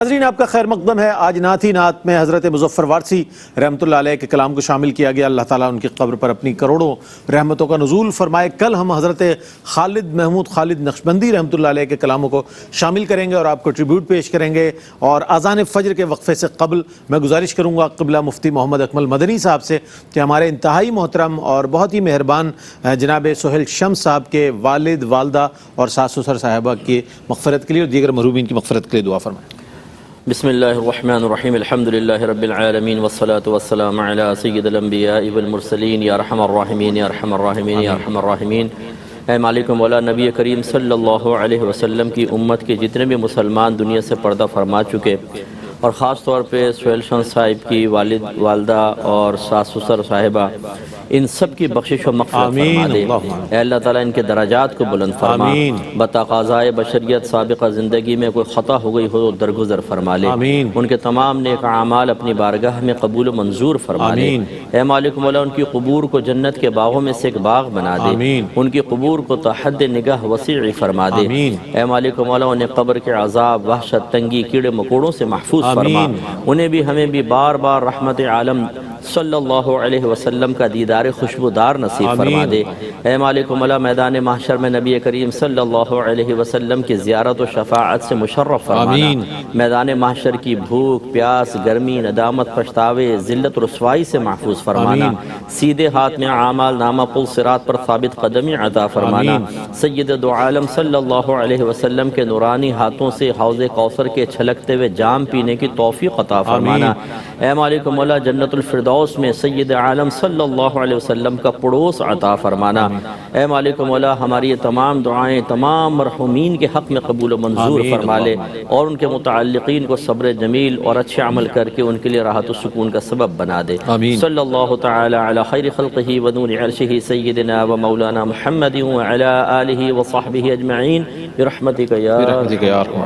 ناظرین آپ کا خیر مقدم ہے۔ آج نعت ہی نعت میں حضرت مظفر وارثی رحمۃ اللہ علیہ کے کلام کو شامل کیا گیا۔ اللہ تعالیٰ ان کی قبر پر اپنی کروڑوں رحمتوں کا نزول فرمائے۔ کل ہم حضرت خالد محمود خالد نقشبندی رحمۃ اللہ علیہ کے کلاموں کو شامل کریں گے اور آپ کو ٹریبیوٹ پیش کریں گے۔ اور اذان فجر کے وقفے سے قبل میں گزارش کروں گا قبلہ مفتی محمد اکمل مدنی صاحب سے کہ ہمارے انتہائی محترم اور بہت ہی مہربان جناب سہیل شمس صاحب کے والد والدہ اور ساس سسر صاحبہ کی مغفرت کے لیے اور دیگر مرحومین کی مغفرت کے لیے دعا فرمائیں۔ بسم اللہ الرحمن الرحیم الحمد للہ رب العالمین والصلاة والسلام علی سید الانبیاء والمرسلین یا رحم الراحمین یا رحم الراحمین یا رحم الراحمین۔ اے مالک مولا، نبی کریم صلی اللہ علیہ وسلم کی امت کے جتنے بھی مسلمان دنیا سے پردہ فرما چکے اور خاص طور پہ سہیل شمس صاحب کی والد والدہ اور ساس سسر صاحبہ، ان سب کی بخشش و مغفرت فرما دے۔ اے اللہ تعالیٰ ان کے درجات کو بلند فرما۔ بتقاضائے بشریت سابقہ زندگی میں کوئی خطا ہو گئی ہو تو درگزر فرما لے۔ ان کے تمام نیک اعمال اپنی بارگاہ میں قبول و منظور فرما لے۔ اے مالک مولا، ان کی قبور کو جنت کے باغوں میں سے ایک باغ بنا دے۔ ان کی قبور کو تحد نگاہ وسیع فرما دے۔ اے مالک مولا، انہیں قبر کے عذاب، وحشت، تنگی، کیڑے مکوڑوں سے محفوظ فرما۔ انہیں بھی ہمیں بھی بار بار رحمت عالم صلی اللہ علیہ وسلم کا دیدار خوشبودار نصیب فرما دے۔ اے مالک مولا، میدان محشر میں نبی کریم صلی اللہ علیہ وسلم کی زیارت و شفاعت سے مشرف فرمانا۔ میدان محشر کی بھوک، پیاس، گرمی، ندامت، پچھتاوے، ذلت و رسوائی سے محفوظ فرمانا۔ سیدھے ہاتھ میں اعمال نامہ پل صراط پر ثابت قدمی عطا فرمانا۔ سید دو عالم صلی اللہ علیہ وسلم کے نورانی ہاتھوں سے حوض کوثر کے چھلکتے ہوئے جام پینے کی توفیق عطا فرمانا۔ اے مالک مولا، جنت الفردوس میں سید عالم صلی اللہ علیہ وسلم کا پڑوس عطا فرمانا۔ اے مالک مولا، ہماری یہ تمام دعائیں تمام مرحومین کے حق میں قبول و منظور فرما لے اور ان کے متعلقین کو صبر جمیل اور اچھے عمل کر کے ان کے لیے راحت و سکون کا سبب بنا دے۔ صلی اللہ تعالی علی خیر خلقہ و نور عرشہ سیدنا و مولانا محمد وعلی آلہ و صحبہ اجمعین برحمتک یا ارحم۔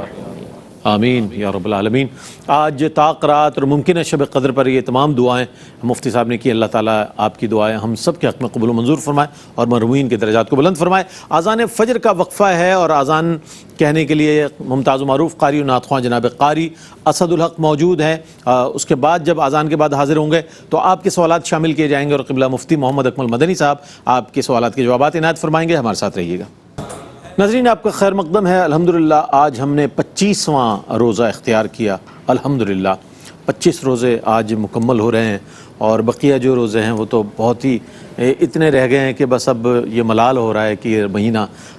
آمین یا رب العالمین۔ آج طاق رات اور ممکن ہے شب قدر پر یہ تمام دعائیں مفتی صاحب نے کی۔ اللہ تعالیٰ آپ کی دعائیں ہم سب کے حق میں قبول و منظور فرمائے اور مرحومین کے درجات کو بلند فرمائے۔ اذان فجر کا وقفہ ہے اور اذان کہنے کے لیے ممتاز و معروف قاری و نعت خواں جناب قاری اسد الحق موجود ہیں۔ اس کے بعد جب اذان کے بعد حاضر ہوں گے تو آپ کے سوالات شامل کیے جائیں گے اور قبلہ مفتی محمد اکمل مدنی صاحب آپ کے سوالات کے جوابات عنایت فرمائیں گے۔ ہمارے ساتھ رہیے گا۔ ناظرین آپ کا خیر مقدم ہے۔ الحمدللہ آج ہم نے 25واں روزہ اختیار کیا۔ الحمدللہ 25 روزے آج مکمل ہو رہے ہیں اور بقیہ جو روزے ہیں وہ تو بہت ہی اتنے رہ گئے ہیں کہ بس اب یہ ملال ہو رہا ہے کہ یہ مہینہ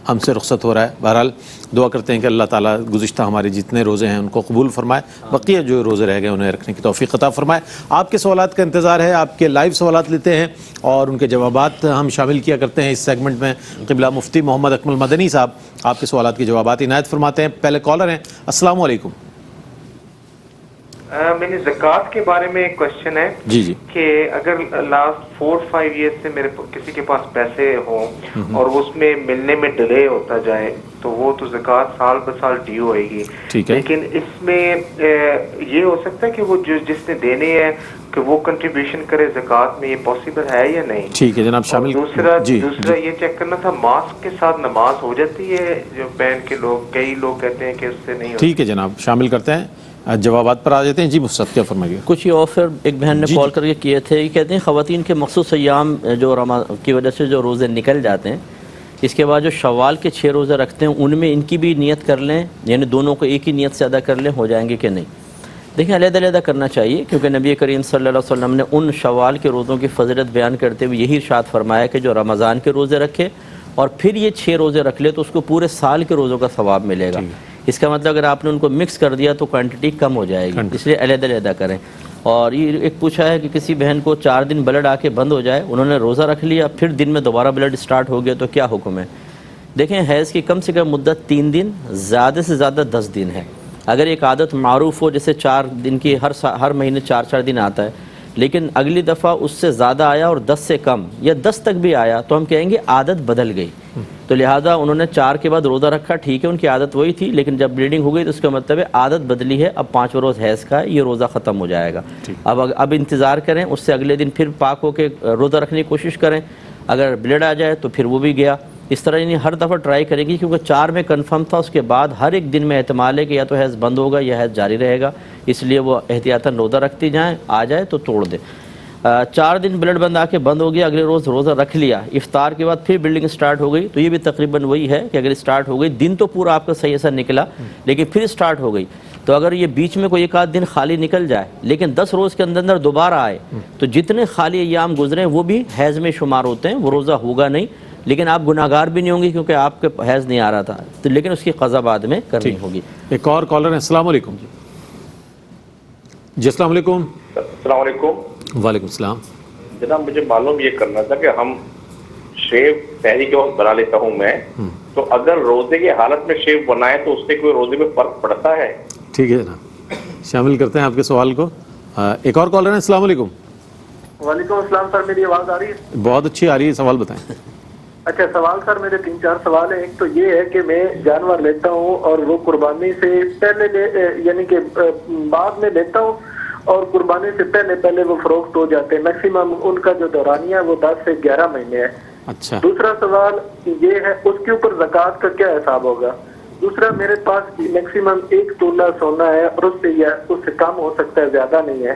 ہم سے رخصت ہو رہا ہے۔ بہرحال دعا کرتے ہیں کہ اللہ تعالیٰ گزشتہ ہمارے جتنے روزے ہیں ان کو قبول فرمائے، بقیہ جو روزے رہ گئے انہیں رکھنے کی توفیق عطا فرمائے۔ آپ کے سوالات کا انتظار ہے، آپ کے لائیو سوالات لیتے ہیں اور ان کے جوابات ہم شامل کیا کرتے ہیں اس سیگمنٹ میں۔ قبلہ مفتی محمد اکمل مدنی صاحب آپ کے سوالات کے جوابات عنایت فرماتے ہیں۔ پہلے کالر ہیں، السلام علیکم۔ میری زکوٰۃ کے بارے میں ایک کوشچن ہے جی کہ اگر لاسٹ 4-5 ایئر سے میرے کسی کے پاس پیسے ہوں اور اس میں ملنے میں ڈیلے ہوتا جائے تو وہ تو زکوٰۃ سال بہ سال ڈیو ہوئے گی، لیکن اس میں یہ ہو سکتا ہے کہ وہ جس نے دینے ہیں کہ وہ کنٹریبیوشن کرے زکوٰۃ میں، یہ پاسبل ہے یا نہیں؟ ٹھیک ہے جناب شامل۔ دوسرا یہ چیک کرنا تھا، ماسک کے ساتھ نماز ہو جاتی ہے جو پہن کے لوگ، کئی لوگ کہتے ہیں کہ اس سے نہیں ہوتی۔ ٹھیک ہے جناب شامل کرتے ہیں، جوابات پر آ جاتے ہیں۔ جی مفسد کیا فرمائیے؟ کچھ یہ آفر ایک بہن نے کال کر کے کیے تھے، یہ کہتے ہیں خواتین کے مخصوص ایام جو رمضان کی وجہ سے جو روزے نکل جاتے ہیں، اس کے بعد جو شوال کے 6 روزے رکھتے ہیں ان میں ان کی بھی نیت کر لیں، یعنی دونوں کو ایک ہی نیت سے ادا کر لیں، ہو جائیں گے کہ نہیں؟ دیکھیں علیحدہ علیحدہ کرنا چاہیے، کیونکہ نبی کریم صلی اللہ علیہ وسلم نے ان شوال کے روزوں کی فضیلت بیان کرتے ہوئے یہی ارشاد فرمایا کہ جو رمضان کے روزے رکھے اور پھر یہ 6 روزے رکھ لے تو اس کو پورے سال کے روزوں کا ثواب ملے گا۔ اس کا مطلب اگر آپ نے ان کو مکس کر دیا تو کوانٹٹی کم ہو جائے گی، اس لیے علیحدہ علیحدہ کریں۔ اور یہ ایک پوچھا ہے کہ کسی بہن کو 4 دن بلڈ آ کے بند ہو جائے، انہوں نے روزہ رکھ لیا، پھر دن میں دوبارہ بلڈ سٹارٹ ہو گیا تو کیا حکم ہے؟ دیکھیں حیض کی کم سے کم مدت 3 دن، زیادہ سے زیادہ 10 دن ہے۔ اگر ایک عادت معروف ہو جیسے 4 دن کی ہر مہینے 4 دن آتا ہے، لیکن اگلی دفعہ اس سے زیادہ آیا اور 10 سے کم یا 10 تک بھی آیا تو ہم کہیں گے عادت بدل گئی، تو لہٰذا انہوں نے 4 کے بعد روزہ رکھا، ٹھیک ہے ان کی عادت وہی تھی، لیکن جب بلیڈنگ ہو گئی تو اس کا مطلب ہے عادت بدلی ہے، اب 5 روز حیض کا ہے، یہ روزہ ختم ہو جائے گا۔ اب انتظار کریں، اس سے اگلے دن پھر پاک ہو کے روزہ رکھنے کی کوشش کریں، اگر بلیڈ آ جائے تو پھر وہ بھی گیا، اس طرح یعنی ہر دفعہ ٹرائی کرے گی، کیونکہ 4 میں کنفرم تھا، اس کے بعد ہر ایک دن میں احتمال ہے کہ یا تو حیض بند ہوگا یا حیض جاری رہے گا، اس لیے وہ احتیاطاً روزہ رکھتی جائیں، آ جائے تو توڑ دیں۔ 4 دن بلڈ بند آ کے بند ہو گیا، اگلے روز روزہ رکھ لیا، افطار کے بعد پھر بلڈنگ سٹارٹ ہو گئی، تو یہ بھی تقریباً وہی ہے کہ اگر سٹارٹ ہو گئی، دن تو پورا آپ کا صحیح ایسا نکلا لیکن پھر سٹارٹ ہو گئی، تو اگر یہ بیچ میں کوئی ایک آدھ دن خالی نکل جائے لیکن 10 روز کے اندر دوبارہ آئے تو جتنے خالی ایام گزرے وہ بھی حیض میں شمار ہوتے ہیں، وہ روزہ ہوگا نہیں، لیکن آپ گناہگار بھی نہیں ہوں گے کیونکہ آپ کے حیض نہیں آ رہا تھا، تو لیکن اس کی قضا بعد میں کرنی ہوگی۔ ایک اور کالر ہے، السلام علیکم جی۔ السلام علیکم۔ السلام علیکم۔ وعلیکم السلام۔ جناب مجھے معلوم یہ کرنا تھا کہ ہم شیو سحری کے وقت بنا لیتا ہوں میں، تو اگر روزے کی حالت میں شیو بنائے تو اس سے کوئی روزے میں فرق پڑتا ہے؟ ٹھیک ہے جناب، شامل کرتے ہیں آپ کے سوال کو۔ ایک اور کالر ہے، السلام علیکم۔ وعلیکم السلام سر، میری آواز آ رہی ہے؟ بہت اچھی آ رہی ہے، سوال بتائیں۔ اچھا سوال سر، میرے 3-4 سوال ہیں۔ ایک تو یہ ہے کہ میں جانور لیتا ہوں اور وہ قربانی سے پہلے یعنی کہ بعد میں لیتا ہوں اور قربانی سے پہلے وہ فروخت ہو جاتے ہیں، میکسیمم ان کا جو دورانیہ ہے وہ 10 سے 11 مہینے ہے۔ اچھا، دوسرا سوال یہ ہے اس کے اوپر زکوٰۃ کا کیا حساب ہوگا؟ دوسرا، میرے پاس میکسیمم 1 تولہ سونا ہے اور اس سے کم ہو سکتا ہے، زیادہ نہیں ہے،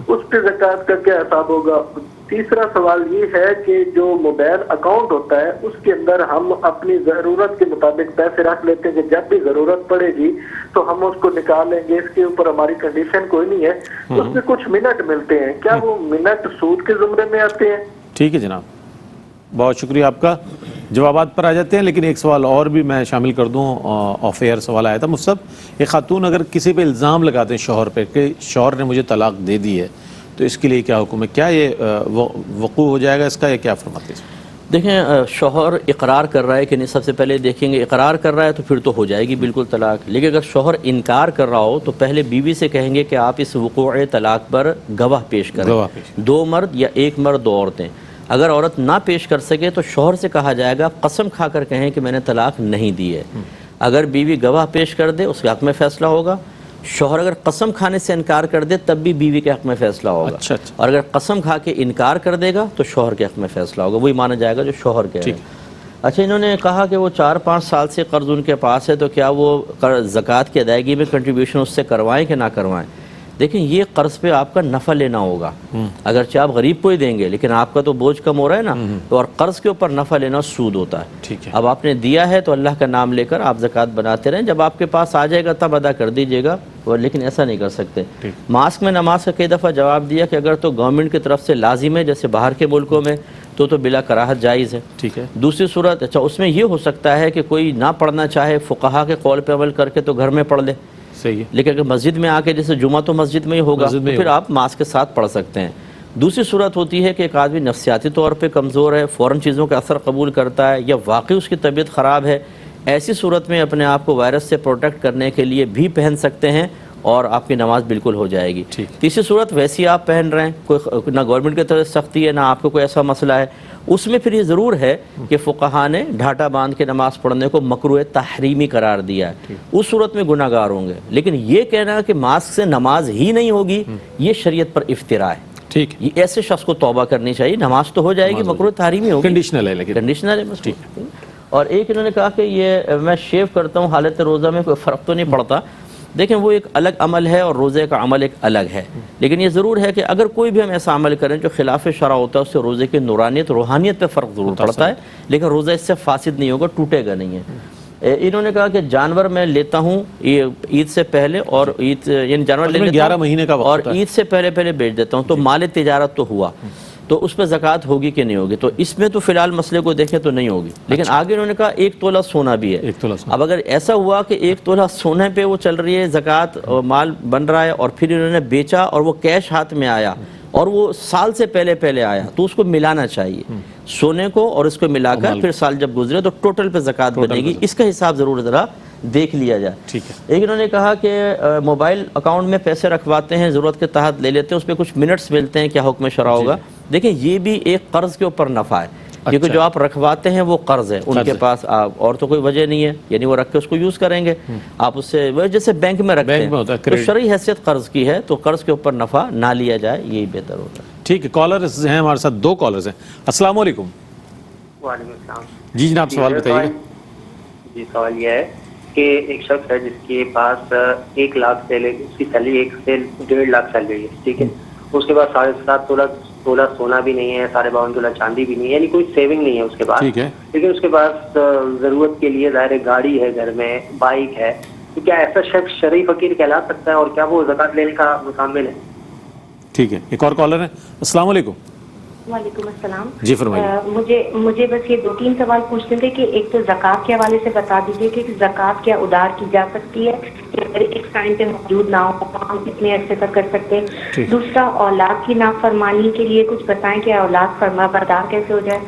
اس پہ زکوٰۃ کا کیا حساب ہوگا؟ تیسرا سوال یہ ہے کہ جو موبائل اکاؤنٹ ہوتا ہے اس کے اندر ہم اپنی ضرورت کے مطابق پیسے رکھ لیتے ہیں کہ جب بھی ضرورت پڑے گی تو ہم اس کو نکال لیں گے، اس کے اوپر ہماری کنڈیشن کوئی نہیں ہے، اس میں کچھ منٹ ملتے ہیں، کیا وہ منٹ سود کے زمرے میں آتے ہیں؟ ٹھیک ہے جناب، بہت شکریہ آپ کا۔ جوابات پر آ جاتے ہیں، لیکن ایک سوال اور بھی میں شامل کر دوں، آف ایئر سوال آیا تھا مجھ سے۔ ایک خاتون اگر کسی پہ الزام لگاتے ہیں شوہر پہ کہ شوہر نے مجھے طلاق دے دی ہے، تو اس کے لیے کیا حکم ہے؟ کیا یہ وقوع ہو جائے گا اس کا، یا کیا فرماتے ہیں؟ دیکھیں، شوہر اقرار کر رہا ہے کہ نہیں، سب سے پہلے دیکھیں گے اقرار کر رہا ہے تو پھر تو ہو جائے گی بالکل طلاق، لیکن اگر شوہر انکار کر رہا ہو تو پہلے بیوی سے کہیں گے کہ آپ اس وقوع طلاق پر گواہ پیش کریں، 2 مرد یا 1 مرد 2 عورتیں۔ اگر عورت نہ پیش کر سکے تو شوہر سے کہا جائے گا قسم کھا کر کہیں کہ میں نے طلاق نہیں دی ہے۔ اگر بیوی گواہ پیش کر دے اس کے حق میں فیصلہ ہوگا، شوہر اگر قسم کھانے سے انکار کر دے تب بھی بیوی کے حق میں فیصلہ ہوگا، اور اگر قسم کھا کے انکار کر دے گا تو شوہر کے حق میں فیصلہ ہوگا، وہی مانا جائے گا جو شوہر کے ہے۔ اچھا، انہوں نے کہا کہ وہ 4-5 سال سے قرض ان کے پاس ہے، تو کیا وہ زکوٰۃ کی ادائیگی میں کنٹریبیوشن اس سے کروائیں کہ نہ کروائیں؟ دیکھیں، یہ قرض پہ آپ کا نفع لینا ہوگا، اگرچہ آپ غریب کو ہی دیں گے لیکن آپ کا تو بوجھ کم ہو رہا ہے نا، تو اور قرض کے اوپر نفع لینا سود ہوتا ہے۔ اب آپ نے دیا ہے تو اللہ کا نام لے کر آپ زکوٰۃ بناتے رہیں، جب آپ کے پاس آ جائے گا تب ادا کر دیجیے گا، لیکن ایسا نہیں کر سکتے۔ ماسک میں نماز کا کئی دفعہ جواب دیا کہ اگر تو گورنمنٹ کی طرف سے لازم ہے جیسے باہر کے ملکوں میں تو بلا کراہت جائز ہے۔ ٹھیک ہے۔ دوسری صورت، اچھا اس میں یہ ہو سکتا ہے کہ کوئی نہ پڑھنا چاہے، فقہا کے قول پہ عمل کر کے تو گھر میں پڑھ لے، صحیح ہے، لیکن اگر مسجد میں آ کے، جیسے جمعہ تو مسجد میں ہی ہوگا تو پھر آپ ماسک کے ساتھ پڑھ سکتے ہیں۔ دوسری صورت ہوتی ہے کہ ایک آدمی نفسیاتی طور پہ کمزور ہے، فوراً چیزوں کا اثر قبول کرتا ہے، یا واقعی اس کی طبیعت خراب ہے، ایسی صورت میں اپنے آپ کو وائرس سے پروٹیکٹ کرنے کے لیے بھی پہن سکتے ہیں اور آپ کی نماز بالکل ہو جائے گی۔ تیسری صورت، ویسی آپ پہن رہے ہیں، کوئی نہ گورنمنٹ کی طرف سختی ہے نہ آپ کو کوئی ایسا مسئلہ ہے، اس میں پھر یہ ضرور ہے کہ فقہا نے ڈھاٹا باندھ کے نماز پڑھنے کو مکروہ تحریمی قرار دیا ہے، اس صورت میں گناہ گار ہوں گے۔ لیکن یہ کہنا کہ ماسک سے نماز ہی نہیں ہوگی، یہ شریعت پر افتراء ہے۔ ٹھیک، یہ ایسے شخص کو توبہ کرنی چاہیے، نماز تو ہو جائے گی، مکروہ تحریمی ہوگی، کنڈیشنل ہے، لیکن کنڈیشنل ہے بس۔ اور ایک انہوں نے کہا کہ یہ میں شیو کرتا ہوں حالت روزہ میں، کوئی فرق تو نہیں پڑتا۔ دیکھیں، وہ ایک الگ عمل ہے اور روزے کا عمل ایک الگ ہے، لیکن یہ ضرور ہے کہ اگر کوئی بھی ہم ایسا عمل کریں جو خلاف شرع ہوتا ہے اس سے روزے کی نورانیت، روحانیت پہ فرق ضرور پڑتا ہے، لیکن روزہ اس سے فاسد نہیں ہوگا، ٹوٹے گا نہیں ہے۔ انہوں نے کہا کہ جانور میں لیتا ہوں عید سے پہلے، اور عید یعنی جانور لے لیتا ہوں 11 مہینے کا وقت اور عید سے پہلے بیچ دیتا ہوں، تو مال تجارت تو ہوا، تو اس پہ زکوٰۃ ہوگی کہ نہیں ہوگی؟ تو اس میں تو فی الحال مسئلے کو دیکھیں تو نہیں ہوگی، لیکن آگے انہوں نے کہا 1 تولہ سونا بھی ہے۔ اب اگر ایسا ہوا کہ 1 تولہ سونے پہ وہ چل رہی ہے زکوٰۃ، مال بن رہا ہے، اور پھر انہوں نے بیچا اور وہ کیش ہاتھ میں آیا اور وہ سال سے پہلے آیا، تو اس کو ملانا چاہیے، سونے کو اور اس کو ملا کر پھر سال جب گزرے تو ٹوٹل پہ زکوٰۃ بنے گی، اس کا حساب ضرور ذرا دیکھ لیا جائے۔ ٹھیک ہے۔ ایک انہوں نے کہا کہ موبائل اکاؤنٹ میں پیسے رکھواتے ہیں، ضرورت کے تحت لے لیتے ہیں، اس پہ کچھ منٹس ملتے ہیں، کیا حکم شرع ہوگا؟ دیکھیں، یہ بھی ایک قرض کے اوپر نفع ہے، کیونکہ جو آپ رکھواتے ہیں وہ قرض ہے ان کے پاس، اور تو کوئی وجہ نہیں ہے، یعنی وہ رکھ کے اس کو یوز کریں گے، آپ اس سے جیسے بینک میں رکھتے ہیں، تو شرعی حیثیت قرض کی ہے، تو قرض کے اوپر نفع نہ لیا جائے، یہی بہتر ہوتا ہے۔ ٹھیک ہے، کالرز ہیں ہمارے ساتھ، 2 کالرز ہیں۔ السلام علیکم۔ وعلیکم السلام جی جناب سوال بتائیے. جی سوال یہ ہے کہ ایک شخص ہے جس کے پاس 1 لاکھ سے اس کی سیلری 1 سے 1.5 لاکھ سیلری ہے, ٹھیک ہے, اس کے پاس 7.5 تولہ سونا بھی نہیں ہے, 52 تولہ چاندی بھی نہیں ہے, یعنی کوئی سیونگ نہیں ہے اس کے پاس, لیکن اس کے پاس ضرورت کے لیے ظاہر گاڑی ہے, گھر میں بائک ہے, تو کیا ایسا شخص شرعی فقیر کہلا سکتا ہے اور کیا وہ زکوٰۃ لینے کا مکمل ہے؟ ٹھیک ہے, ایک اور کالر ہے. السلام علیکم. وعلیکم السلام. جی فرمائیے. مجھے بس یہ 2-3 سوال پوچھنے تھے کہ ایک تو زکوٰۃ کے حوالے سے بتا دیجیے کہ زکوٰۃ کیا ادھار کی جا سکتی ہے کہ اگر ایک ٹائم پہ موجود نہ ہو ہم کتنے عرصے تک کر سکتے ہیں. دوسرا اولاد کی نافرمانی کے لیے کچھ بتائیں کہ اولاد فرما بردار کیسے ہو جائے.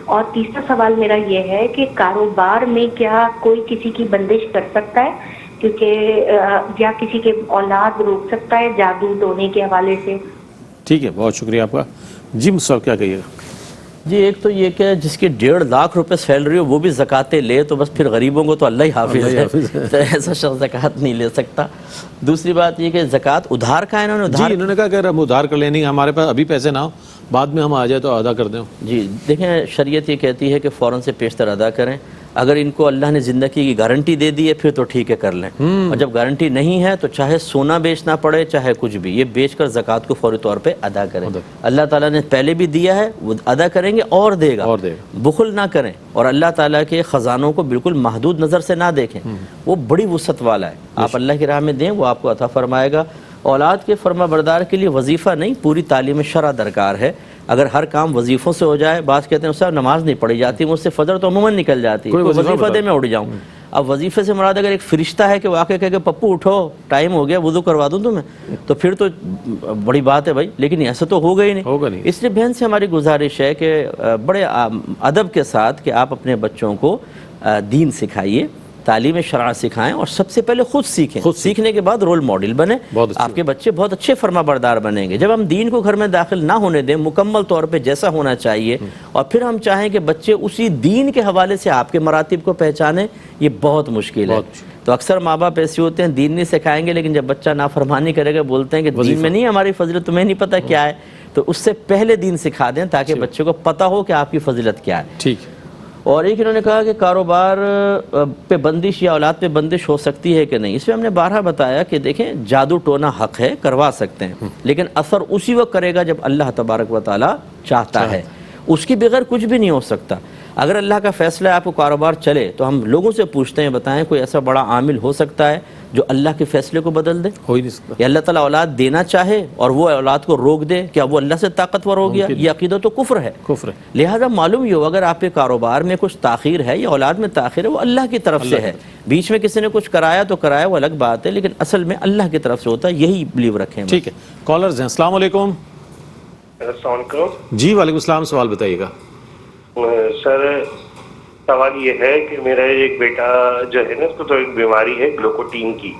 اور تیسرا سوال میرا یہ ہے کہ کاروبار میں کیا کوئی کسی کی بندش کر سکتا ہے کیونکہ یا کسی کے اولاد روک سکتا ہے جادو ٹونے کے حوالے سے؟ ٹھیک ہے, بہت شکریہ آپ کا. جی مصعب کیا کہیے گا؟ جی ایک تو یہ کہ جس کی 1.5 لاکھ روپے سیلری ہو وہ بھی زکاتیں لے تو بس پھر غریبوں کو تو اللہ ہی حافظ ہے, تو ایسا شخص زکوٰۃ نہیں لے سکتا. دوسری بات یہ کہ زکوٰۃ ادھار کا ہے, انہوں نے کہا کہ ہم ادھار کر لیں, ہمارے پاس ابھی پیسے نہ ہو, بعد میں ہم آ جائے تو ادا کر دیں. جی دیکھیں شریعت یہ کہتی ہے کہ فوراً سے پیشتر ادا کریں. اگر ان کو اللہ نے زندگی کی گارنٹی دے دی ہے پھر تو ٹھیک ہے کر لیں, اور جب گارنٹی نہیں ہے تو چاہے سونا بیچنا پڑے چاہے کچھ بھی, یہ بیچ کر زکوٰۃ کو فوری طور پہ ادا کریں. اللہ تعالیٰ نے پہلے بھی دیا ہے, وہ ادا کریں گے اور دے گا. بخل نہ کریں اور اللہ تعالیٰ کے خزانوں کو بالکل محدود نظر سے نہ دیکھیں, وہ بڑی وسعت والا ہے. آپ اللہ کی راہ میں دیں, وہ آپ کو عطا فرمائے گا. اولاد کے فرما بردار کے لیے وظیفہ نہیں پوری تعلیم شرع درکار ہے. اگر ہر کام وظیفوں سے ہو جائے, بعض کہتے ہیں صاحب نماز نہیں پڑھی جاتی مجھ سے, فجر تو عموماً نکل جاتی ہے, وظیفہ دے میں اٹھ جاؤں. اب وظیفے سے مراد اگر ایک فرشتہ ہے کہ واقعہ کہہ کہ پپو اٹھو ٹائم ہو گیا وضو کروا دوں تمہیں, تو پھر تو بڑی بات ہے بھائی, لیکن ایسا تو ہوگا ہی نہیں. اس لیے بہن سے ہماری گزارش ہے کہ بڑے ادب کے ساتھ کہ آپ اپنے بچوں کو دین سکھائیے, تعلیم شرع سکھائیں, اور سب سے پہلے خود سیکھیں. سیکھنے کے بعد رول ماڈل بنیں, آپ کے بچے بہت اچھے فرما بردار بنیں گے. جب ہم دین کو گھر میں داخل نہ ہونے دیں مکمل طور پہ جیسا ہونا چاہیے, اور پھر ہم چاہیں کہ بچے اسی دین کے حوالے سے آپ کے مراتب کو پہچانیں, یہ بہت مشکل ہے. تو اکثر ماں باپ ایسے ہوتے ہیں دین نہیں سکھائیں گے, لیکن جب بچہ نافرمانی کرے گا بولتے ہیں کہ دین میں نہیں ہماری فضیلت, تمہیں نہیں پتہ کیا ہے. تو اس سے پہلے دین سکھا دیں تاکہ بچے کو پتہ ہو کہ آپ کی فضیلت کیا ہے. ٹھیک. اور ایک انہوں نے کہا کہ کاروبار پہ بندش یا اولاد پہ بندش ہو سکتی ہے کہ نہیں. اس میں ہم نے بارہا بتایا کہ دیکھیں جادو ٹونا حق ہے, کروا سکتے ہیں, لیکن اثر اسی وقت کرے گا جب اللہ تبارک و تعالی چاہتا ہے, اس کے بغیر کچھ بھی نہیں ہو سکتا. اگر اللہ کا فیصلہ ہے آپ کو کاروبار چلے تو ہم لوگوں سے پوچھتے ہیں بتائیں کوئی ایسا بڑا عامل ہو سکتا ہے جو اللہ کے فیصلے کو بدل دے؟ ہو ہی نہیں سکتا. یا اللہ تعالیٰ اولاد دینا چاہے اور وہ اولاد کو روک دے, کیا وہ اللہ سے طاقتور ہو گیا؟ یہ عقیدہ تو کفر ہے. لہذا معلوم یہ ہو اگر آپ کے کاروبار میں کچھ تاخیر ہے یا اولاد میں تاخیر ہے وہ اللہ کی طرف سے ہے. بیچ میں کسی نے کچھ کرایا تو کرایا, وہ الگ بات ہے, لیکن اصل میں اللہ کی طرف سے ہوتا ہے, یہی بلیو رکھیں. ٹھیک ہے, کالرز ہیں. السلام علیکم. السلام علیکم. جی وعلیکم السلام, سوال بتائیے گا. سر سوال یہ ہے کہ میرا ایک بیٹا جو ہے نا اس کو تو ایک بیماری ہے گلوکوٹین کی,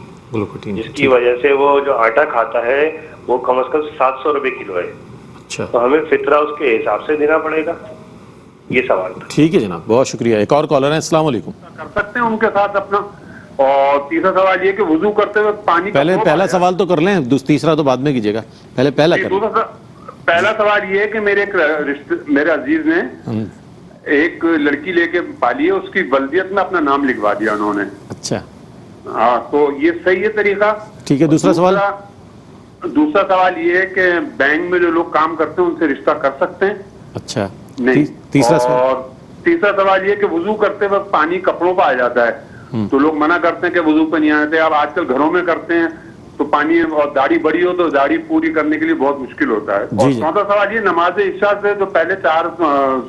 جس کی وجہ سے وہ جو آٹا کھاتا ہے وہ کم از کم 700 روپے کلو ہے. اچھا, تو ہمیں فطرہ اس کے حساب سے دینا پڑے گا, یہ سوال تھا. ٹھیک ہے جناب, بہت شکریہ. ایک اور کالر ہیں. السلام علیکم. کر سکتے ہیں ان کے ساتھ اپنا. اور تیسرا سوال یہ کہ وضو کرتے ہوئے پانی, پہلا سوال تو کر لیں, تیسرا تو بعد میں کیجیے گا, پہلے پہلا کر لیں. پہلا سوال یہ ہے کہ میرے عزیز نے ایک لڑکی لے کے پالی ہے, اس کی ولدیت میں اپنا نام لکھوا دیا انہوں نے. اچھا, ہاں, تو یہ صحیح ہے طریقہ؟ ٹھیک ہے. دوسرا سوال یہ ہے کہ بینک میں جو لوگ کام کرتے ہیں ان سے رشتہ کر سکتے ہیں؟ اچھا, نہیں. اور تیسرا سوال یہ کہ وضو کرتے وقت پانی کپڑوں پہ آ جاتا ہے تو لوگ منع کرتے ہیں کہ وضو پہ نہیں آتے. اب آج کل گھروں میں کرتے ہیں تو پانی, اور داڑھی بڑی ہو تو داڑھی پوری کرنے کے لیے بہت مشکل ہوتا ہے. اور چوتھا سوال یہ, نماز عشاء سے جو پہلے 4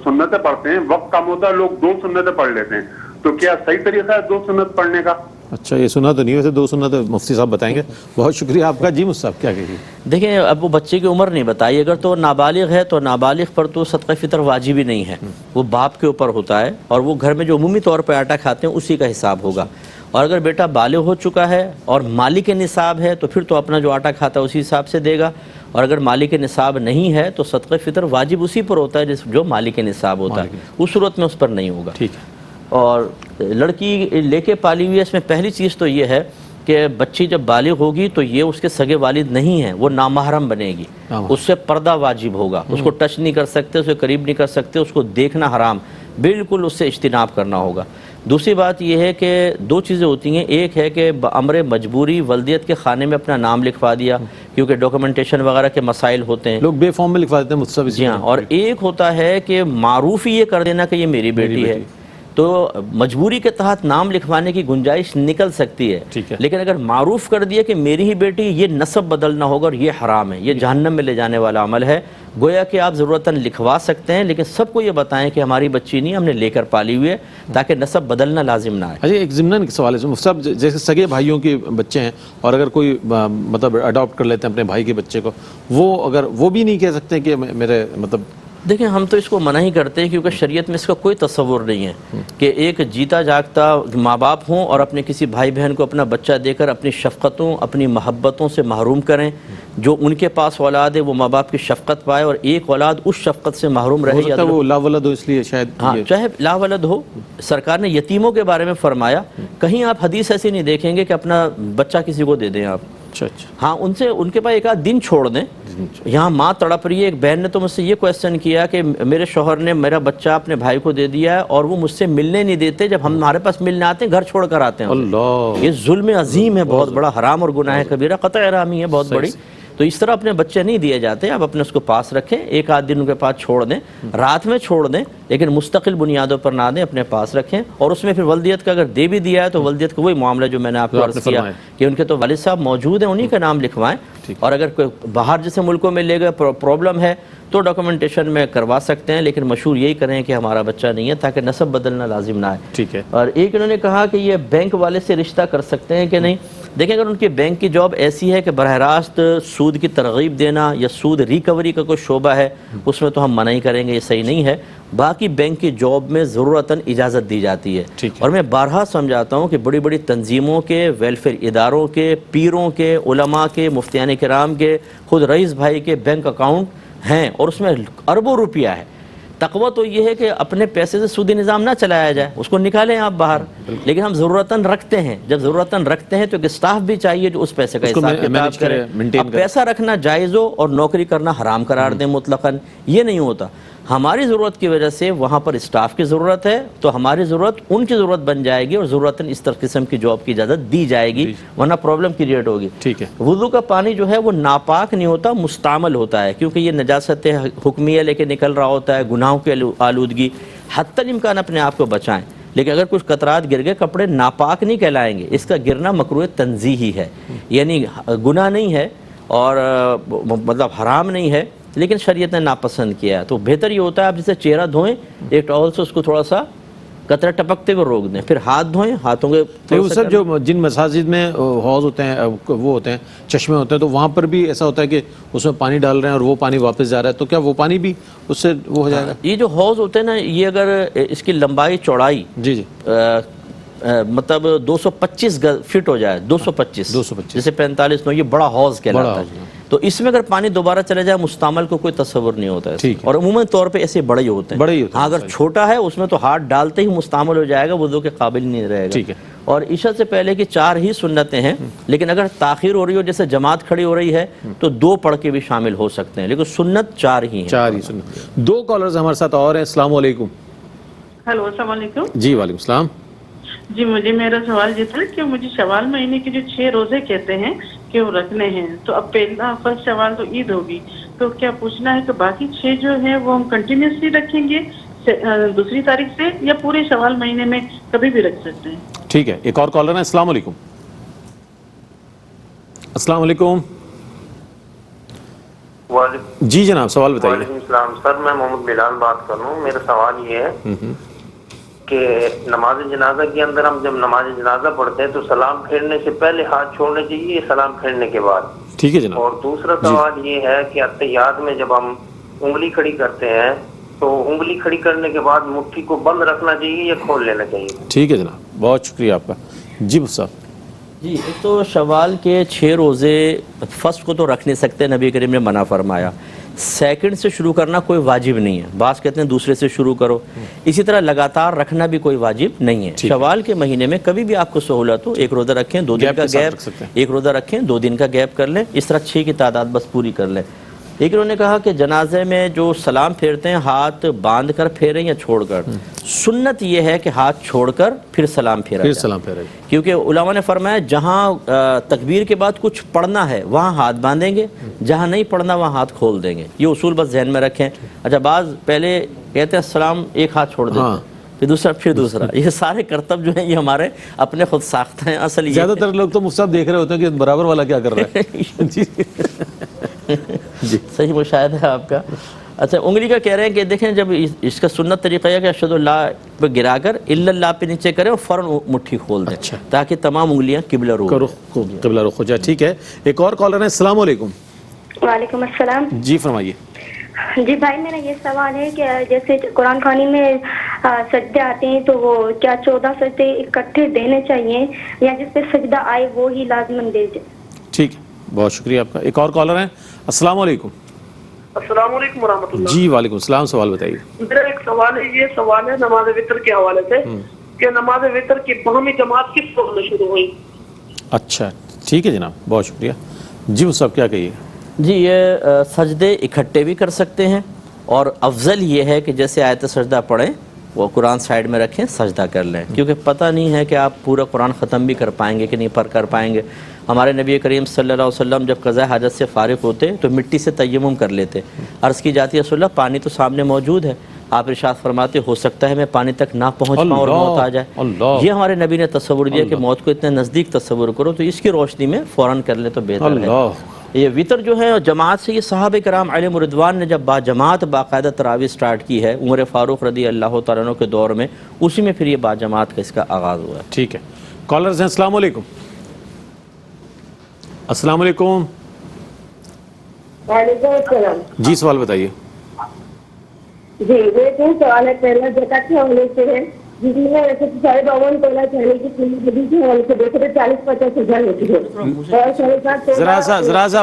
سنتیں پڑھتے ہیں, وقت کم ہوتا ہے, لوگ 2 سنتیں پڑھ لیتے ہیں, تو کیا صحیح طریقہ ہے 2 سنت پڑھنے کا؟ اچھا, یہ سنا تو نہیں, ویسے 2 سنت مفتی صاحب بتائیں گے. بہت شکریہ آپ کا. جی مصعب کیا کہیے؟ دیکھیں اب وہ بچے کی عمر نہیں بتائی, اگر تو نابالغ ہے تو نابالغ پر تو صدقہ فطر واجب ہی نہیں ہے, وہ باپ کے اوپر ہوتا ہے, اور وہ گھر میں جو عمومی طور پہ آٹا کھاتے ہیں اسی کا حساب ہوگا. اور اگر بیٹا بالغ ہو چکا ہے اور مالک نصاب ہے تو پھر تو اپنا جو آٹا کھاتا ہے اسی حساب سے دے گا, اور اگر مالک نصاب نہیں ہے تو صدقہ فطر واجب اسی پر ہوتا ہے جو مالک نصاب ہوتا ہے, اس صورت میں اس پر نہیں ہوگا. ٹھیک ہے. اور لڑکی لے کے پالی ہوئی ہے, اس میں پہلی چیز تو یہ ہے کہ بچی جب بالغ ہوگی تو یہ اس کے سگے والد نہیں ہیں, وہ نامحرم بنے گی, اس سے پردہ واجب ہوگا, اس کو ٹچ نہیں کر سکتے, اسے قریب نہیں کر سکتے, اس کو دیکھنا حرام. بالکل اس سے اجتناب کرنا ہوگا۔ دوسری بات یہ ہے کہ دو چیزیں ہوتی ہیں، ایک ہے کہ بامر مجبوری والدیت کے خانے میں اپنا نام لکھوا دیا کیونکہ ڈاکومنٹیشن وغیرہ کے مسائل ہوتے ہیں، لوگ بے فارم میں لکھوا دیتے ہیں مجھ جی ہاں، اور ایک ہوتا ہے کہ معروف ہی یہ کر دینا کہ یہ میری بیٹی ہے، تو مجبوری کے تحت نام لکھوانے کی گنجائش نکل سکتی ہے، لیکن اگر معروف کر دیا کہ میری ہی بیٹی، یہ نسب بدلنا ہوگا اور یہ حرام ہے، یہ جہنم میں لے جانے والا عمل ہے۔ گویا کہ آپ ضرورتاً لکھوا سکتے ہیں لیکن سب کو یہ بتائیں کہ ہماری بچی نہیں، ہم نے لے کر پالی ہوئی ہے، تاکہ نسب بدلنا لازم نہ ہے۔ اچھا، ایک ضمن سوال ہے مفتی صاحب، جیسے سگے بھائیوں کے بچے ہیں اور اگر کوئی مطلب اڈاپٹ کر لیتے ہیں اپنے بھائی کے بچے کو، وہ بھی نہیں کہہ سکتے کہ میرے مطلب؟ دیکھیں ہم تو اس کو منع ہی کرتے ہیں کیونکہ شریعت میں اس کا کوئی تصور نہیں ہے کہ ایک جیتا جاگتا ماں باپ ہوں اور اپنے کسی بھائی بہن کو اپنا بچہ دے کر اپنی شفقتوں اپنی محبتوں سے محروم کریں۔ جو ان کے پاس اولاد ہے وہ ماں باپ کی شفقت پائے اور ایک اولاد اس شفقت سے محروم رہے، یا وہ لا ولد ہو اس لیے شاید، ہاں چاہے لا ولد ہو۔ سرکار نے یتیموں کے بارے میں فرمایا، کہیں آپ حدیث ایسی نہیں دیکھیں گے کہ اپنا بچہ کسی کو دے دیں آپ، ہاں ان کے پاس ایک آدھ دن چھوڑ دیں۔ یہاں ماں تڑپ رہی ہے، ایک بہن نے تو مجھ سے یہ کویسچن کیا کہ میرے شوہر نے میرا بچہ اپنے بھائی کو دے دیا ہے اور وہ مجھ سے ملنے نہیں دیتے، جب ہم ہمارے پاس ملنے آتے ہیں گھر چھوڑ کر آتے ہیں۔ اللہ، یہ ظلم عظیم ہے، بہت بڑا حرام اور گناہ کبیرہ، قطع حرامی ہے بہت بڑی۔ تو اس طرح اپنے بچے نہیں دیے جاتے، آپ اپنے اس کو پاس رکھیں، ایک آدھ دن ان کے پاس چھوڑ دیں، رات میں چھوڑ دیں لیکن مستقل بنیادوں پر نہ دیں، اپنے پاس رکھیں۔ اور اس میں پھر والدیت کا اگر دے بھی دیا ہے تو والدیت کا وہی معاملہ جو میں نے آپ کو عرض کیا کہ ان کے تو والد صاحب موجود ہیں، انہی کا نام لکھوائیں، اور اگر کوئی باہر جیسے ملکوں میں لے گئے پرابلم ہے تو ڈاکومنٹیشن میں کروا سکتے ہیں، لیکن مشہور یہی کریں کہ ہمارا بچہ نہیں ہے تاکہ نسب بدلنا لازم نہ ہے۔ ٹھیک ہے۔ اور ایک انہوں نے کہا کہ یہ بینک والے سے رشتہ کر سکتے ہیں کہ نہیں؟ دیکھیں اگر ان کی بینک کی جاب ایسی ہے کہ براہ راست سود کی ترغیب دینا یا سود ریکوری کا کوئی شعبہ ہے، اس میں تو ہم منع ہی کریں گے، یہ صحیح نہیں ہے۔ باقی بینک کی جاب میں ضرورتاً اجازت دی جاتی ہے، اور میں بارہا سمجھاتا ہوں کہ بڑی بڑی تنظیموں کے، ویلفیئر اداروں کے، پیروں کے، علماء کے، مفتیان کرام کے، خود رئیس بھائی کے بینک اکاؤنٹ ہیں اور اس میں اربوں روپیہ ہے۔ تقویٰ تو یہ ہے کہ اپنے پیسے سے سودی نظام نہ چلایا جائے، اس کو نکالیں آپ باہر، لیکن ہم ضرورتاً رکھتے ہیں، جب ضرورتاً رکھتے ہیں تو ایک اسٹاف بھی چاہیے جو اس پیسے کا حساب کتاب کرے۔ اب پیسہ رکھنا جائز ہو اور نوکری کرنا حرام قرار دیں مطلقاً، یہ نہیں ہوتا۔ ہماری ضرورت کی وجہ سے وہاں پر اسٹاف کی ضرورت ہے تو ہماری ضرورت ان کی ضرورت بن جائے گی اور ضرورتاً اس طرح قسم کی جاب کی اجازت دی جائے گی، ورنہ پرابلم کریٹ ہوگی۔ ٹھیک ہے۔ وضو کا پانی جو ہے وہ ناپاک نہیں ہوتا، مستعمل ہوتا ہے، کیونکہ یہ نجاست حکمیہ لے کے نکل رہا ہوتا ہے، گناہوں کی آلودگی، حتی الامکان اپنے آپ کو بچائیں۔ لیکن اگر کچھ قطرات گر گئے، کپڑے ناپاک نہیں کہلائیں گے، اس کا گرنا مکروہ تنزیہی ہے، یعنی گناہ نہیں ہے اور مطلب حرام نہیں ہے، لیکن شریعت نے ناپسند کیا ہے۔ تو بہتر یہ ہوتا ہے آپ جسے چہرہ دھوئیں، ایک ٹاول سے اس کو تھوڑا سا قطرہ ٹپکتے ہوئے روک دیں، پھر ہاتھ دھوئیں، ہاتھوں کے سب جو جن مساجد میں حوض ہوتے ہیں، وہ ہوتے ہیں چشمے ہوتے ہیں، تو وہاں پر بھی ایسا ہوتا ہے کہ اس میں پانی ڈال رہے ہیں اور وہ پانی واپس جا رہا ہے، تو کیا وہ پانی بھی اس سے وہ ہو جائے گا؟ یہ جو حوض ہوتے ہیں نا، یہ اگر اس کی لمبائی چوڑائی مطلب 225 فٹ ہو جائے، 225 جیسے 45 نو، یہ بڑا حوض کہلاتا ہے، تو اس میں اگر پانی دوبارہ چلے جائے مستعمل کو کوئی تصور نہیں ہوتا ہے، اور عموماً طور پہ ایسے بڑے ہی ہوتے ہیں۔ ہاں اگر چھوٹا ہے اس میں تو ہاتھ ڈالتے ہی مستعمل ہو جائے گا، وضو کے قابل نہیں رہے گا۔ اور عشاء سے پہلے کی 4 ہی سنتیں ہیں، لیکن اگر تاخیر ہو رہی ہو، جیسے جماعت کھڑی ہو رہی ہے تو 2 پڑھ کے بھی شامل ہو سکتے ہیں، لیکن سنت 4 ہی ہیں۔ 4 ہی سنت۔ 2 کالرز ہمارے ساتھ اور ہیں۔ السلام علیکم۔ ہیلو، السلام علیکم۔ جی وعلیکم السلام۔ جی میرا سوال یہ تھا کہ مجھے شوال مہینے کے جو 6 روزے کہتے ہیں کہ وہ رکھنے ہیں، تو اب پہلا فرسٹ شوال تو عید ہوگی، تو کیا پوچھنا ہے کہ باقی 6 جو ہیں وہ ہم کنٹینیوسلی رکھیں گے 2 تاریخ سے، یا پورے شوال مہینے میں کبھی بھی رکھ سکتے ہیں؟ ٹھیک ہے، ایک اور کالر ہے۔ السلام علیکم۔ السلام علیکم۔ جی جناب، سوال بتائیے۔ وعلیکم السلام سر، میں محمد بلال بات کر رہا ہوں۔ میرا سوال یہ ہے کہ نماز جنازہ کے اندر ہم جب نماز جنازہ پڑھتے ہیں تو سلام پھیرنے سے پہلے ہاتھ چھوڑنے چاہیے یا سلام پھیرنے کے بعد؟ ٹھیک ہے جناب۔ اور دوسرا سوال یہ ہے کہ اتحیات میں جب ہم انگلی کھڑی کرتے ہیں تو انگلی کھڑی کرنے کے بعد مٹھی کو بند رکھنا چاہیے یا کھول لینا چاہیے؟ ٹھیک ہے جناب، بہت شکریہ آپ کا۔ جی صاحب۔ جی، ایک تو شوال کے 6 روزے فرسٹ کو تو رکھ نہیں سکتے، نبی کریم نے منع فرمایا۔ سیکنڈ سے شروع کرنا کوئی واجب نہیں ہے، بعض کہتے ہیں دوسرے سے شروع کرو، اسی طرح لگاتار رکھنا بھی کوئی واجب نہیں ہے۔ شوال کے مہینے میں کبھی بھی آپ کو سہولت ہو، 1 روزہ رکھیں، 2 دن کا گیپ، 1 روزہ رکھیں، 2 دن کا گیپ کر لیں، اس طرح 6 کی تعداد بس پوری کر لیں۔ ایک انہوں نے کہا کہ جنازے میں جو سلام پھیرتے ہیں ہاتھ باندھ کر پھیریں یا چھوڑ کر؟ سنت یہ ہے کہ ہاتھ چھوڑ کر پھر سلام پھیرا جائے، کیونکہ علماء نے فرمایا جہاں تکبیر کے بعد کچھ پڑھنا ہے وہاں ہاتھ باندھیں گے، جہاں نہیں پڑھنا وہاں ہاتھ کھول دیں گے. یہ اصول بس ذہن میں رکھیں. اچھا، بعض پہلے کہتے ہیں السلام ایک ہاتھ چھوڑ دیتے ہیں، پھر دوسرا. یہ سارے کرتب جو ہیں یہ ہمارے اپنے خود ساختہ ہیں. اصل یہ زیادہ تر لوگ تو مفتی صاحب دیکھ رہے ہوتے ہیں کہ برابر والا کیا کر رہا ہے. جی صحیح مشاہدہ ہے آپ کا. اچھا، انگلی کا کہہ رہے ہیں کہ دیکھیں جب اس کا سنت طریقہ ہے کہ اشہد اللہ پہ گرا کر الا اللہ پہ نیچے کریں اور فوراً مٹھی کھول دیں تاکہ تمام انگلیاں قبلہ رخ ہو جائے. ٹھیک ہے، ایک اور کالر ہے. السلام علیکم. وعلیکم السلام. جی فرمائیے. جی بھائی، میرا یہ سوال ہے کہ جیسے قرآن خوانی میں سجدے آتے ہیں تو وہ کیا 14 سجدے اکٹھے دینے چاہیے یا جس پہ سجدہ آئے وہ ہی لازماً دے جائے؟ ٹھیک ہے، بہت شکریہ آپ کا. ایک اور کالر ہیں. السلام علیکم. السلام علیکم ورحمۃ اللہ. جی وعلیکم السلام. سوال بتائیے. میرا ایک سوال ہے، یہ سوال ہے نماز وتر کے حوالے سے کہ نماز وتر کی باہمی جماعت کس وقت میں شروع ہوئی؟ اچھا ٹھیک ہے جناب، بہت شکریہ. جی وہ صاحب کیا کہیے؟ جی یہ سجدے اکٹھے بھی کر سکتے ہیں، اور افضل یہ ہے کہ جیسے آیت سجدہ پڑھیں وہ قرآن سائیڈ میں رکھیں، سجدہ کر لیں، کیونکہ پتہ نہیں ہے کہ آپ پورا قرآن ختم بھی کر پائیں گے کہ نہیں کر پائیں گے. ہمارے نبی کریم صلی اللہ علیہ وسلم جب قضاء حاجت سے فارغ ہوتے تو مٹی سے تیمم کر لیتے. عرض کی جاتی ہے رسول اللہ پانی تو سامنے موجود ہے، آپ ارشاد فرماتے ہو سکتا ہے میں پانی تک نہ پہنچ پاؤں اور موت آ جائے. یہ ہمارے نبی نے تصور دیا کہ موت کو اتنے نزدیک تصور کرو، تو اس کی روشنی میں فوراً کر لے تو بہتر ہے. یہ وطر جو ہے جماعت سے، یہ صحابہ کرام علیہم رضوان نے جب باجماعت باقاعدہ تراویح سٹارٹ کی ہے عمر فاروق رضی اللہ تعالیٰ عنہ کے دور میں، اسی میں پھر یہ باجماعت کا اس کا آغاز ہوا ہے. ٹھیک ہے، کالرز ہیں. السلام علیکم. السلام علیکم. وعلیکم السلام. جی سوال بتائیے. جی میرے 3 سوال ہے. پہلا زکات کے حوالے سے ہے، جس میں ویسے 52 تولہ چاندی کی قیمت نبی کے حوالے سے دیکھے تو 40-50 ہزار ہوتی ہے، اور 7.5 ذرا سا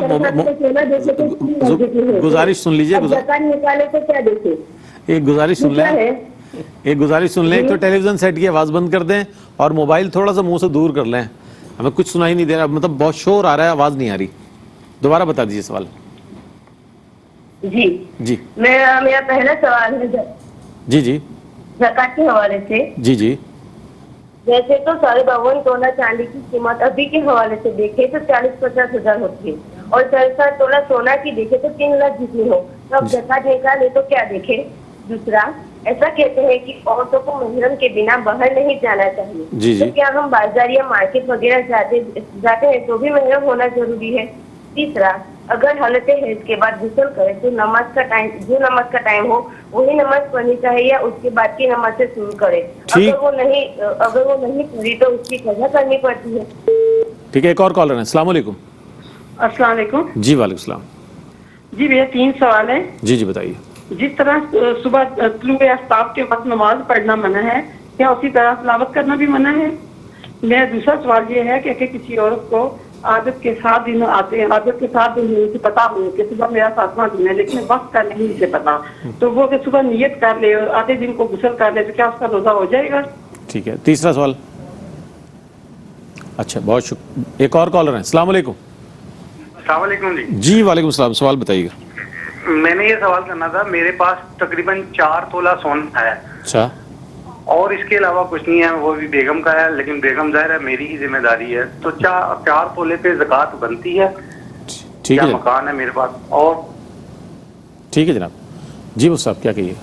گزارش سن لیجیے. زکات نکالے تو کیا دیکھیں؟ ایک گزارش سن لیں. ایک تو ٹیلی ویژن سیٹ کی آواز بند کر دیں اور موبائل تھوڑا سا منہ سے دور کر لیں. ہمیں کچھ سنائی نہیں دے رہا، مطلب بہت شور آ رہا ہے، آواز نہیں آ رہی. دوبارہ بتا دیجیے سوال. جی میرا پہلا سوال ہے جی زکات کے حوالے سے. جی ویسے تو 52 تولہ چاندی کی قیمت ابھی کے حوالے سے دیکھے تو 40-50 ہزار ہوتی ہے، اور 7.5 تولہ سونا کی دیکھے تو 3 لاکھ جتنی ہو، تو اب زکات نکالے تو کیا دیکھے؟ دوسرا، ایسا کہتے ہیں کہ عورتوں کو محرم کے بنا باہر نہیں جانا چاہیے، تو کیا ہم بازار یا مارکیٹ وغیرہ جاتے ہیں تو بھی محرم ہونا ضروری ہے؟ تیسرا، اگر حالت حیض کے بعد غسل کرے تو نماز کا ٹائم ہو وہی نماز پڑھنی چاہیے یا اس کے بعد کی نماز سے شروع کرے؟ اگر وہ نہیں پڑھی تو اس کی قضا کرنی پڑتی ہے. ٹھیک ہے، ایک اور کالر ہے. السلام علیکم. السلام علیکم. جی وعلیکم السلام. جی بھیا 3 سوال ہیں. جی بتائیے. جس طرح صبح طلوع آفتاب کے وقت نماز پڑھنا منع ہے، کیا اسی طرح تلاوت کرنا بھی منع ہے؟ میرا دوسرا سوال یہ ہے کہ کسی عورت کو عادت کے 7 دن آتے ہیں، عادت کے 7 دن سے پتا ہو کہ صبح میرا 7واں دن ہے لیکن وقت کا نہیں اسے پتا، تو وہ کہ صبح نیت کر لے اور آدھے دن کو غسل کر لے تو کیا اس کا روزہ ہو جائے گا؟ ٹھیک ہے، تیسرا سوال. اچھا بہت شکریہ. ایک اور کالر ہیں. السلام علیکم. السلام علیکم. جی وعلیکم السلام. سوال بتائیے گا. میں نے یہ سوال کرنا تھا، میرے پاس تقریباً 4 تولہ سونا ہے. اچھا. اور اس کے علاوہ کچھ نہیں ہے، وہ بھی بیگم کا ہے، لیکن بیگم ظاہر ہے میری ہی ذمہ داری ہے، تو 4 تولے پہ زکوٰۃ بنتی ہے؟ ٹھیک ہے، مکان ہے میرے پاس. اور ٹھیک ہے جناب. جی وہ صاحب کیا کہیے؟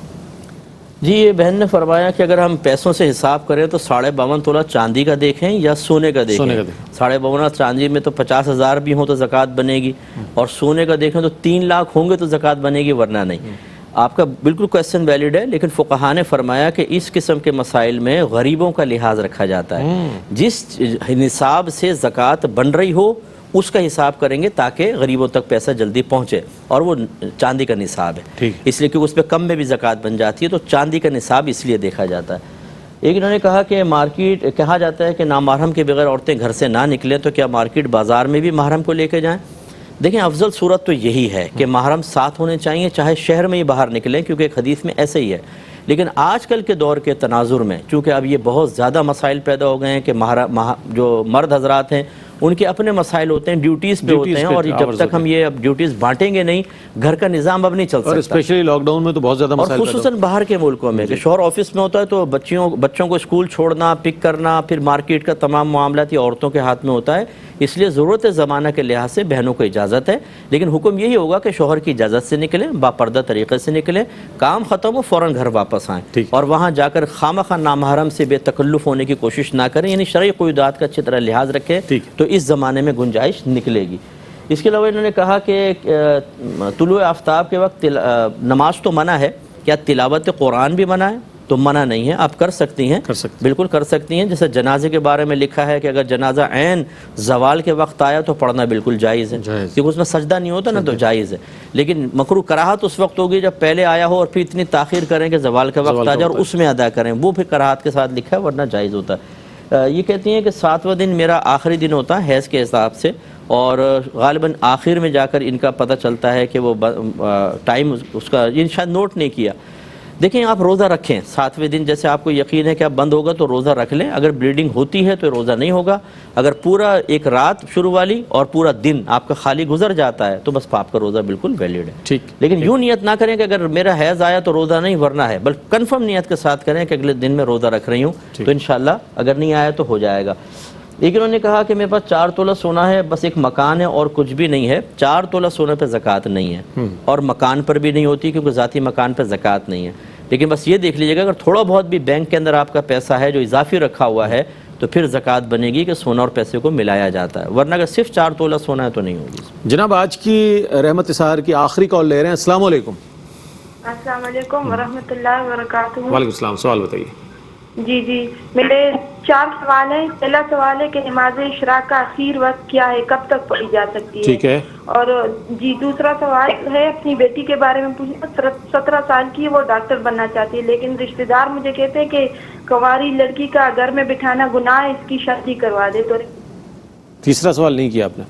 جی یہ بہن نے فرمایا کہ اگر ہم پیسوں سے حساب کریں تو 52.5 تولہ چاندی کا دیکھیں یا سونے کا دیکھیں. 52 چاندی میں تو 50 ہزار بھی ہوں تو زکوٰۃ بنے گی، اور سونے کا دیکھیں تو 3 لاکھ ہوں گے تو زکوٰۃ بنے گی، ورنہ نہیں. آپ کا بالکل کویسچن ویلڈ ہے، لیکن فقہاء نے فرمایا کہ اس قسم کے مسائل میں غریبوں کا لحاظ رکھا جاتا ہے. جس نصاب سے زکوٰۃ بن رہی ہو اس کا حساب کریں گے تاکہ غریبوں تک پیسہ جلدی پہنچے، اور وہ چاندی کا نصاب ہے اس لیے کہ اس پہ کم میں بھی زکوٰۃ بن جاتی ہے، تو چاندی کا نصاب اس لیے دیکھا جاتا ہے. ایک انہوں نے کہا کہ مارکیٹ کہا جاتا ہے کہ نامحرم کے بغیر عورتیں گھر سے نہ نکلیں، تو کیا مارکیٹ بازار میں بھی محرم کو لے کے جائیں؟ دیکھیں افضل صورت تو یہی ہے کہ محرم ساتھ ہونے چاہیے، چاہے شہر میں ہی باہر نکلیں، کیونکہ ایک حدیث میں ایسے ہی ہے. لیکن آج کل کے دور کے تناظر میں چونکہ اب یہ بہت زیادہ مسائل پیدا ہو گئے ہیں کہ جو مرد حضرات ہیں ان کے اپنے مسائل ہوتے ہیں، ڈیوٹیز پہ ہوتے ہیں، اور جب تک ہم یہ اب ڈیوٹیز بانٹیں گے نہیں، گھر کا نظام اب نہیں چل سکتا. اور اسپیشلی لاک ڈاؤن میں تو بہت زیادہ مسائل، اور خصوصاً باہر کے ملکوں میں کہ شوہر آفس میں ہوتا ہے تو بچوں کو اسکول چھوڑنا، پک کرنا، پھر مارکیٹ کا تمام معاملات یہ عورتوں کے ہاتھ میں ہوتا ہے. اس لیے ضرورت زمانہ کے لحاظ سے بہنوں کو اجازت ہے، لیکن حکم یہی ہوگا کہ شوہر کی اجازت سے نکلیں، باپردہ طریقے سے نکلیں، کام ختم ہو فوراً گھر واپس آئیں، اور وہاں جا کر خامخواہ نامحرم سے بے تکلف ہونے کی کوشش نہ کریں، یعنی شرعی قیودات کا اچھی طرح لحاظ رکھیں تو اس زمانے میں گنجائش نکلے گی. اس کے علاوہ انہوں نے کہا کہ طلوع آفتاب کے وقت نماز تو منع ہے، کیا تلاوت قرآن بھی منع ہے؟ تو منع نہیں ہے، آپ کر سکتی ہیں، بالکل کر سکتی ہیں. جیسے جنازے کے بارے میں لکھا ہے کہ اگر جنازہ عین زوال کے وقت آیا تو پڑھنا بالکل جائز ہے، کیونکہ اس میں سجدہ نہیں ہوتا نا، تو جائز ہے. لیکن مکروہ کراہت اس وقت ہوگی جب پہلے آیا ہو اور پھر اتنی تاخیر کریں کہ زوال کا وقت آ جائے اور اس میں ادا کریں، وہ پھر کراہت کے ساتھ لکھا ہے، ورنہ جائز ہوتا ہے. یہ کہتی ہیں کہ 7واں دن میرا آخری دن ہوتا ہے حیض کے حساب سے، اور غالباً آخر میں جا کر ان کا پتہ چلتا ہے کہ وہ ٹائم اس کا شاید نوٹ نہیں کیا. دیکھیں آپ روزہ رکھیں 7ویں دن، جیسے آپ کو یقین ہے کہ اب بند ہوگا تو روزہ رکھ لیں. اگر بلیڈنگ ہوتی ہے تو روزہ نہیں ہوگا. اگر پورا ایک رات شروع والی اور پورا دن آپ کا خالی گزر جاتا ہے تو بس آپ کا روزہ بالکل ویلڈ ہے. ٹھیک، لیکن یوں نیت نہ کریں کہ اگر میرا حیض آیا تو روزہ نہیں ورنا ہے، بلکہ کنفرم نیت کے ساتھ کریں کہ اگلے دن میں روزہ رکھ رہی ہوں، تو انشاءاللہ اگر نہیں آیا تو ہو جائے گا. لیکن انہوں نے کہا کہ میرے پاس 4 تولہ سونا ہے، بس ایک مکان ہے اور کچھ بھی نہیں ہے. 4 تولہ سونے پہ زکوٰۃ نہیں ہے، اور مکان پر بھی نہیں ہوتی کیونکہ ذاتی مکان پہ زکوٰۃ نہیں ہے. لیکن بس یہ دیکھ لیجیے گا اگر تھوڑا بہت بھی بینک کے اندر آپ کا پیسہ ہے جو اضافی رکھا ہوا ہے تو پھر زکوٰۃ بنے گی کہ سونا اور پیسے کو ملایا جاتا ہے، ورنہ اگر صرف 4 تولہ سونا ہے تو نہیں ہوگی. جناب آج کی رحمت اظہار کی آخری کال لے رہے ہیں. السلام علیکم. السلام علیکم ورحمۃ اللہ وبرکاتہ. وعلیکم السلام. سوال بتائیے. جی میرے 4 سوال ہیں. پہلا سوال ہے کہ نماز اشراق کا آخر وقت کیا ہے، کب تک پڑھی جا سکتی ہے؟ ٹھیک ہے. اور دوسرا سوال ہے اپنی بیٹی کے بارے میں پوچھنا. 17 سال کی ہے، وہ ڈاکٹر بننا چاہتی ہے، لیکن رشتہ دار مجھے کہتے ہیں کہ کنواری لڑکی کا گھر میں بٹھانا گناہ ہے، اس کی شادی کروا دے. تو تیسرا سوال نہیں کیا آپ نے.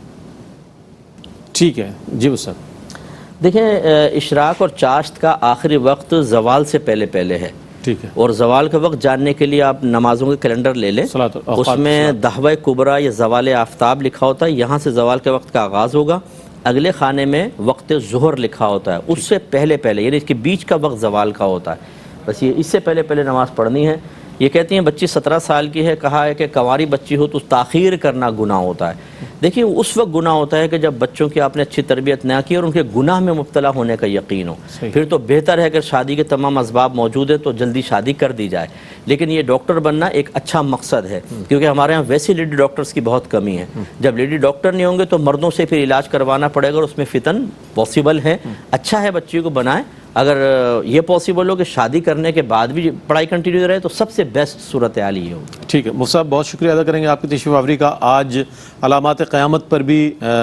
ٹھیک ہے جی استاد. دیکھیں اشراق اور چاشت کا آخری وقت زوال سے پہلے ہے. ٹھیک ہے. اور زوال کا وقت جاننے کے لیے آپ نمازوں کے کیلنڈر لے لیں، اس میں دہوہ کبریٰ یا زوال آفتاب لکھا ہوتا ہے، یہاں سے زوال کے وقت کا آغاز ہوگا. اگلے خانے میں وقت ظہر لکھا ہوتا ہے، اس سے پہلے یعنی اس کے بیچ کا وقت زوال کا ہوتا ہے. بس یہ اس سے پہلے نماز پڑھنی ہے. یہ کہتی ہیں بچی 17 سال کی ہے، کہا ہے کہ کنواری بچی ہو تو تاخیر کرنا گناہ ہوتا ہے. دیکھیں اس وقت گناہ ہوتا ہے کہ جب بچوں کی آپ نے اچھی تربیت نہ کی اور ان کے گناہ میں مبتلا ہونے کا یقین ہو. پھر تو بہتر ہے کہ شادی کے تمام اسباب موجود ہیں تو جلدی شادی کر دی جائے. لیکن یہ ڈاکٹر بننا ایک اچھا مقصد ہے، کیونکہ ہمارے یہاں ویسے لیڈی ڈاکٹرز کی بہت کمی ہے. جب لیڈی ڈاکٹر نہیں ہوں گے تو مردوں سے پھر علاج کروانا پڑے گا اور اس میں فتن پاسبل ہے. اچھا ہے بچی کو بنائیں. اگر یہ پاسبل ہو کہ شادی کرنے کے بعد بھی پڑھائی کنٹینیو رہے تو سب سے بیسٹ صورتحال یہ ہو. ٹھیک ہے مفتی صاحب، بہت شکریہ ادا کریں گے آپ کی تشریف آوری کا. آج علامات قیامت پر بھی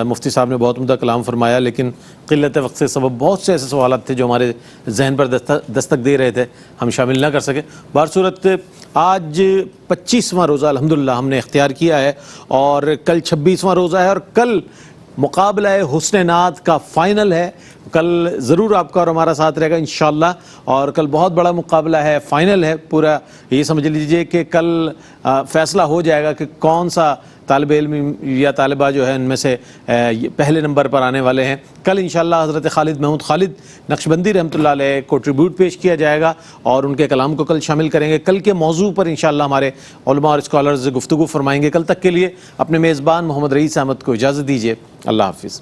مفتی صاحب نے بہت عمدہ کلام فرمایا، لیکن قلت وقت سے سبب بہت سے ایسے سوالات تھے جو ہمارے ذہن پر دستک دے رہے تھے، ہم شامل نہ کر سکے. بہرصورت آج 25واں روزہ الحمدللہ ہم نے اختیار کیا ہے، اور کل 26واں روزہ ہے، اور کل مقابلہ حسن نعت کا فائنل ہے. کل ضرور آپ کا اور ہمارا ساتھ رہے گا انشاءاللہ، اور کل بہت بڑا مقابلہ ہے، فائنل ہے پورا. یہ سمجھ لیجئے کہ کل فیصلہ ہو جائے گا کہ کون سا طالب علم یا طالبہ جو ہے ان میں سے پہلے نمبر پر آنے والے ہیں. کل انشاءاللہ حضرت خالد محمود خالد نقشبندی رحمۃ اللہ علیہ کو ٹریبیوٹ پیش کیا جائے گا، اور ان کے کلام کو کل شامل کریں گے. کل کے موضوع پر انشاءاللہ ہمارے علماء اور اسکالرز گفتگو فرمائیں گے. کل تک کے لیے اپنے میزبان محمد رئیس احمد کو اجازت دیجیے. اللہ حافظ.